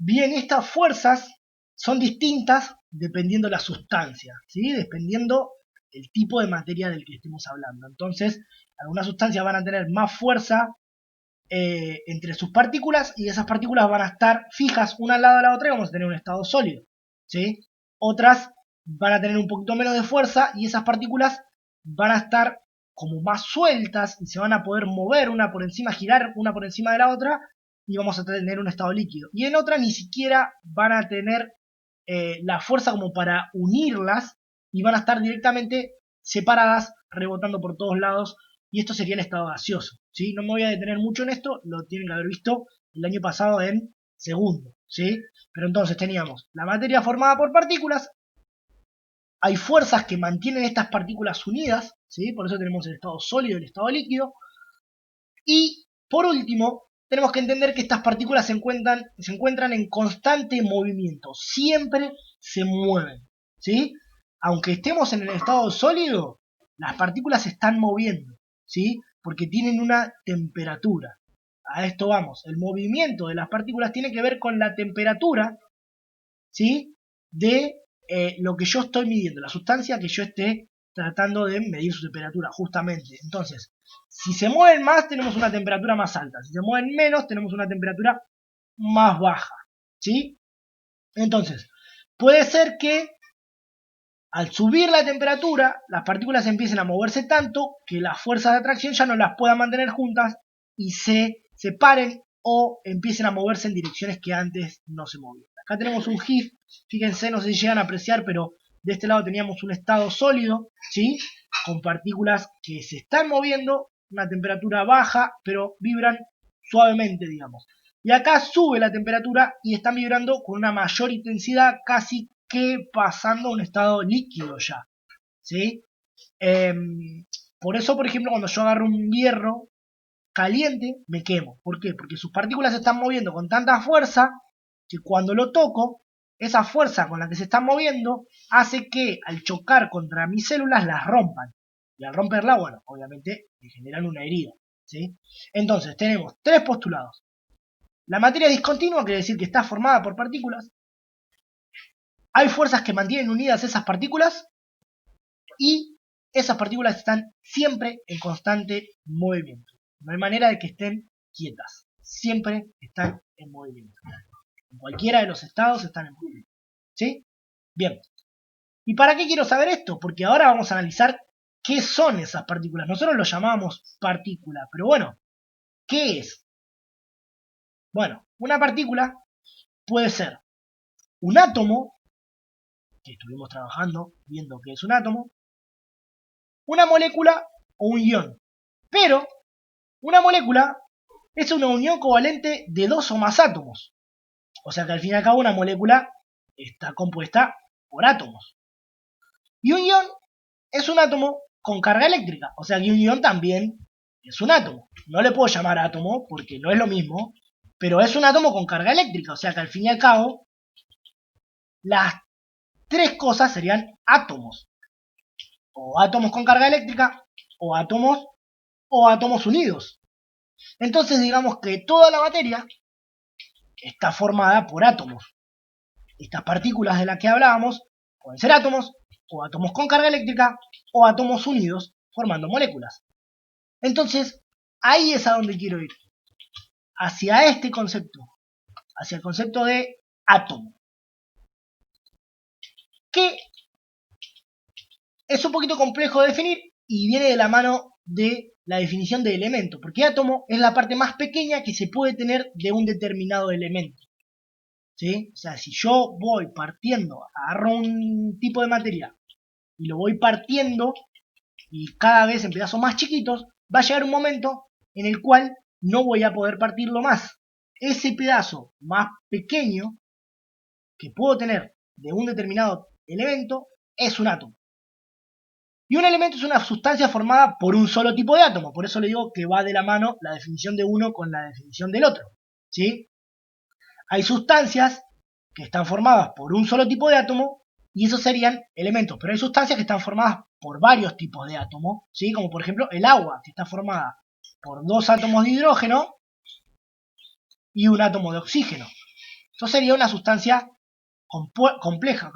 Bien, estas fuerzas son distintas dependiendo la sustancia, ¿sí? Dependiendo el tipo de materia del que estemos hablando. Entonces, algunas sustancias van a tener más fuerza entre sus partículas y esas partículas van a estar fijas una al lado de la otra y vamos a tener un estado sólido, ¿sí? Otras van a tener un poquito menos de fuerza y esas partículas van a estar como más sueltas y se van a poder mover una por encima, girar una por encima de la otra y vamos a tener un estado líquido. Y en otra ni siquiera van a tener la fuerza como para unirlas y van a estar directamente separadas, rebotando por todos lados, y esto sería el estado gaseoso, ¿sí? No me voy a detener mucho en esto, lo tienen que haber visto el año pasado en segundo, ¿sí? Pero entonces teníamos la materia formada por partículas, hay fuerzas que mantienen estas partículas unidas, ¿sí? Por eso tenemos el estado sólido y el estado líquido, y por último, tenemos que entender que estas partículas se encuentran en constante movimiento, siempre se mueven, ¿sí? Aunque estemos en el estado sólido, las partículas se están moviendo, ¿sí? Porque tienen una temperatura. A esto vamos, el movimiento de las partículas tiene que ver con la temperatura, ¿sí? De lo que yo estoy midiendo, la sustancia que yo esté tratando de medir su temperatura, justamente. Entonces, si se mueven más, tenemos una temperatura más alta. Si se mueven menos, tenemos una temperatura más baja, ¿sí? Entonces, puede ser que al subir la temperatura, las partículas empiecen a moverse tanto que las fuerzas de atracción ya no las puedan mantener juntas y se separen o empiecen a moverse en direcciones que antes no se movían. Acá tenemos un GIF, fíjense, no sé si llegan a apreciar, pero de este lado teníamos un estado sólido, ¿sí? Con partículas que se están moviendo, una temperatura baja, pero vibran suavemente, digamos. Y acá sube la temperatura y están vibrando con una mayor intensidad, casi que pasando a un estado líquido ya, ¿sí? Eh, por eso, por ejemplo, cuando yo agarro un hierro caliente, me quemo. ¿Por qué? Porque sus partículas se están moviendo con tanta fuerza que cuando lo toco, esa fuerza con la que se están moviendo hace que al chocar contra mis células las rompan. Y al romperla, bueno, obviamente me generan una herida, ¿sí? Entonces, tenemos tres postulados. La materia discontinua quiere decir que está formada por partículas. Hay fuerzas que mantienen unidas esas partículas y esas partículas están siempre en constante movimiento. No hay manera de que estén quietas. Siempre están en movimiento. En cualquiera de los estados están en movimiento. ¿Sí? Bien. ¿Y para qué quiero saber esto? Porque ahora vamos a analizar qué son esas partículas. Nosotros lo llamamos partícula, pero bueno, ¿qué es? Bueno, una partícula puede ser un átomo, que estuvimos trabajando viendo qué es un átomo, una molécula o un ion. Pero una molécula es una unión covalente de dos o más átomos. O sea que al fin y al cabo una molécula está compuesta por átomos. Y un ion es un átomo con carga eléctrica. O sea que un ion también es un átomo. No le puedo llamar átomo porque no es lo mismo, pero es un átomo con carga eléctrica. O sea que al fin y al cabo las tres cosas serían átomos. O átomos con carga eléctrica, o átomos unidos. Entonces digamos que toda la materia está formada por átomos. Estas partículas de las que hablábamos pueden ser átomos, o átomos con carga eléctrica, o átomos unidos formando moléculas. Entonces, ahí es a donde quiero ir. Hacia este concepto. Hacia el concepto de átomo. Que es un poquito complejo de definir y viene de la mano de la definición de elemento. Porque átomo es la parte más pequeña que se puede tener de un determinado elemento. ¿Sí? O sea, si yo voy partiendo, agarro un tipo de materia y lo voy partiendo y cada vez en pedazos más chiquitos, va a llegar un momento en el cual no voy a poder partirlo más. Ese pedazo más pequeño que puedo tener de un determinado elemento es un átomo. Y un elemento es una sustancia formada por un solo tipo de átomo. Por eso le digo que va de la mano la definición de uno con la definición del otro. ¿Sí? Hay sustancias que están formadas por un solo tipo de átomo y esos serían elementos, pero hay sustancias que están formadas por varios tipos de átomos, ¿sí? Como por ejemplo el agua, que está formada por dos átomos de hidrógeno y un átomo de oxígeno. Eso sería una sustancia compuesta.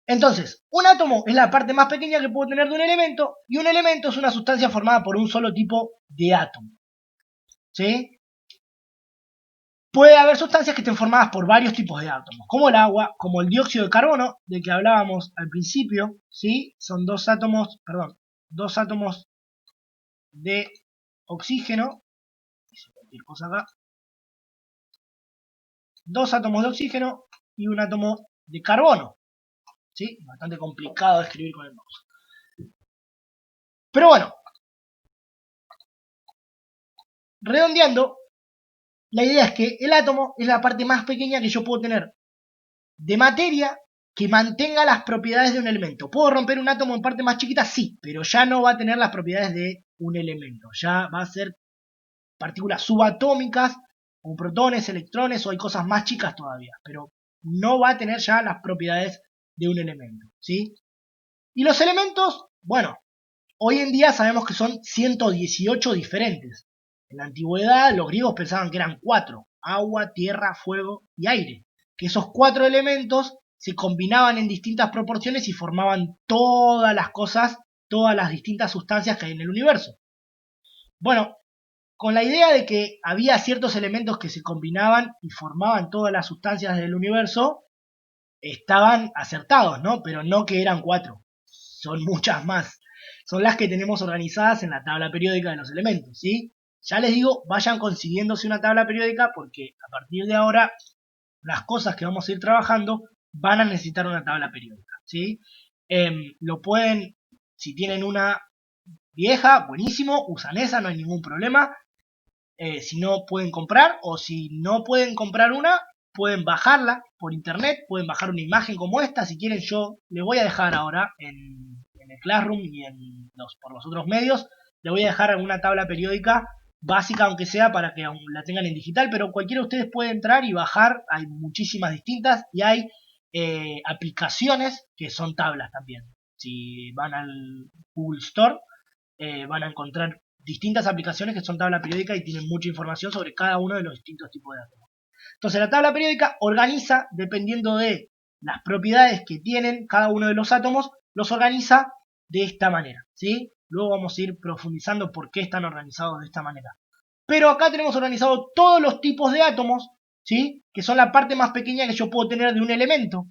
Entonces, un átomo es la parte más pequeña que puedo tener de un elemento, y un elemento es una sustancia formada por un solo tipo de átomo. ¿Sí? Puede haber sustancias que estén formadas por varios tipos de átomos, como el agua, como el dióxido de carbono, del que hablábamos al principio, ¿sí? Son dos átomos de oxígeno, cualquier cosa acá, dos átomos de oxígeno y un átomo de carbono, ¿sí? Bastante complicado de escribir con el mouse. Pero bueno, redondeando, la idea es que el átomo es la parte más pequeña que yo puedo tener de materia que mantenga las propiedades de un elemento. ¿Puedo romper un átomo en partes más chiquitas? Sí, pero ya no va a tener las propiedades de un elemento. Ya va a ser partículas subatómicas, como protones, electrones, o hay cosas más chicas todavía, pero no va a tener ya las propiedades de un elemento, ¿sí? Y los elementos, bueno, hoy en día sabemos que son 118 diferentes. En la antigüedad los griegos pensaban que eran 4, agua, tierra, fuego y aire, que esos 4 elementos se combinaban en distintas proporciones y formaban todas las cosas, todas las distintas sustancias que hay en el universo. Bueno, con la idea de que había ciertos elementos que se combinaban y formaban todas las sustancias del universo, estaban acertados, ¿no? Pero no que eran 4, son muchas más. Son las que tenemos organizadas en la tabla periódica de los elementos, ¿sí? Ya les digo, vayan consiguiéndose una tabla periódica porque a partir de ahora las cosas que vamos a ir trabajando van a necesitar una tabla periódica, ¿sí? Lo pueden, si tienen una vieja, buenísimo, usan esa, no hay ningún problema. Si no pueden comprar, o si no pueden comprar una, pueden bajarla por internet, pueden bajar una imagen como esta. Si quieren, yo les voy a dejar ahora en el Classroom y por los otros medios, les voy a dejar alguna tabla periódica básica, aunque sea, para que la tengan en digital, pero cualquiera de ustedes puede entrar y bajar. Hay muchísimas distintas y hay aplicaciones que son tablas también. Si van al Google Store, van a encontrar distintas aplicaciones que son tabla periódica y tienen mucha información sobre cada uno de los distintos tipos de átomos. Entonces la tabla periódica organiza, dependiendo de las propiedades que tienen cada uno de los átomos, los organiza de esta manera, ¿sí? Luego vamos a ir profundizando por qué están organizados de esta manera. Pero acá tenemos organizado todos los tipos de átomos, ¿sí? Que son la parte más pequeña que yo puedo tener de un elemento.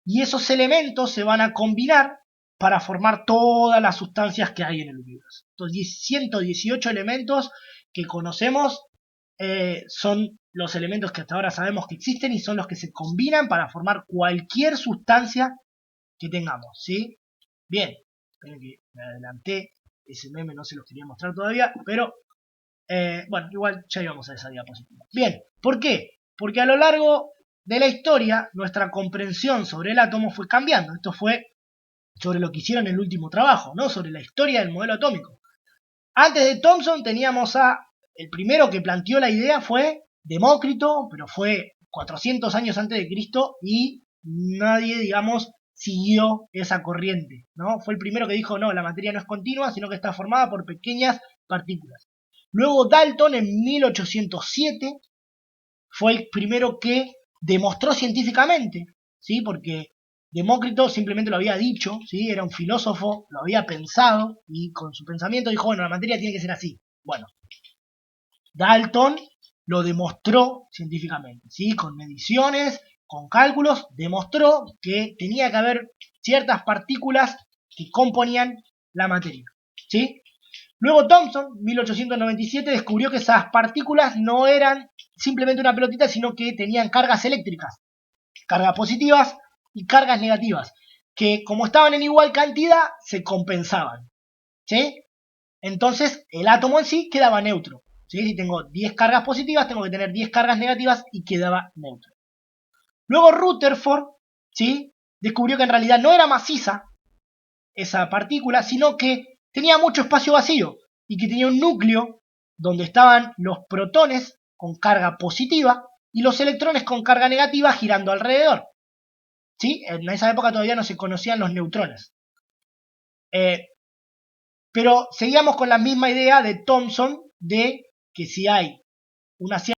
Y esos elementos se van a combinar para formar todas las sustancias que hay en el universo. Entonces, 118 elementos que conocemos son los elementos que hasta ahora sabemos que existen y son los que se combinan para formar cualquier sustancia que tengamos, ¿sí? Bien, esperen que me adelanté, ese meme no se los quería mostrar todavía, pero bueno, igual ya íbamos a esa diapositiva. Bien, ¿por qué? Porque a lo largo de la historia nuestra comprensión sobre el átomo fue cambiando. Esto fue sobre lo que hicieron en el último trabajo, ¿no? Sobre la historia del modelo atómico. Antes de Thomson teníamos el primero que planteó la idea fue Demócrito, pero fue 400 años antes de Cristo y nadie, digamos, siguió esa corriente, ¿no? Fue el primero que dijo, no, la materia no es continua, sino que está formada por pequeñas partículas. Luego Dalton en 1807 fue el primero que demostró científicamente, ¿sí? Porque Demócrito simplemente lo había dicho, ¿sí? Era un filósofo, lo había pensado y con su pensamiento dijo, bueno, la materia tiene que ser así. Bueno, Dalton lo demostró científicamente, ¿sí? Con mediciones, con cálculos, demostró que tenía que haber ciertas partículas que componían la materia, ¿sí? Luego Thomson, 1897, descubrió que esas partículas no eran simplemente una pelotita, sino que tenían cargas eléctricas, cargas positivas y cargas negativas, que como estaban en igual cantidad, se compensaban, ¿sí? Entonces, el átomo en sí quedaba neutro, ¿sí? Si tengo 10 cargas positivas, tengo que tener 10 cargas negativas y quedaba neutro. Luego Rutherford, ¿sí? Descubrió que en realidad no era maciza esa partícula, sino que tenía mucho espacio vacío y que tenía un núcleo donde estaban los protones con carga positiva y los electrones con carga negativa girando alrededor. ¿Sí? En esa época todavía no se conocían los neutrones. Pero seguíamos con la misma idea de Thomson de que si hay una cierta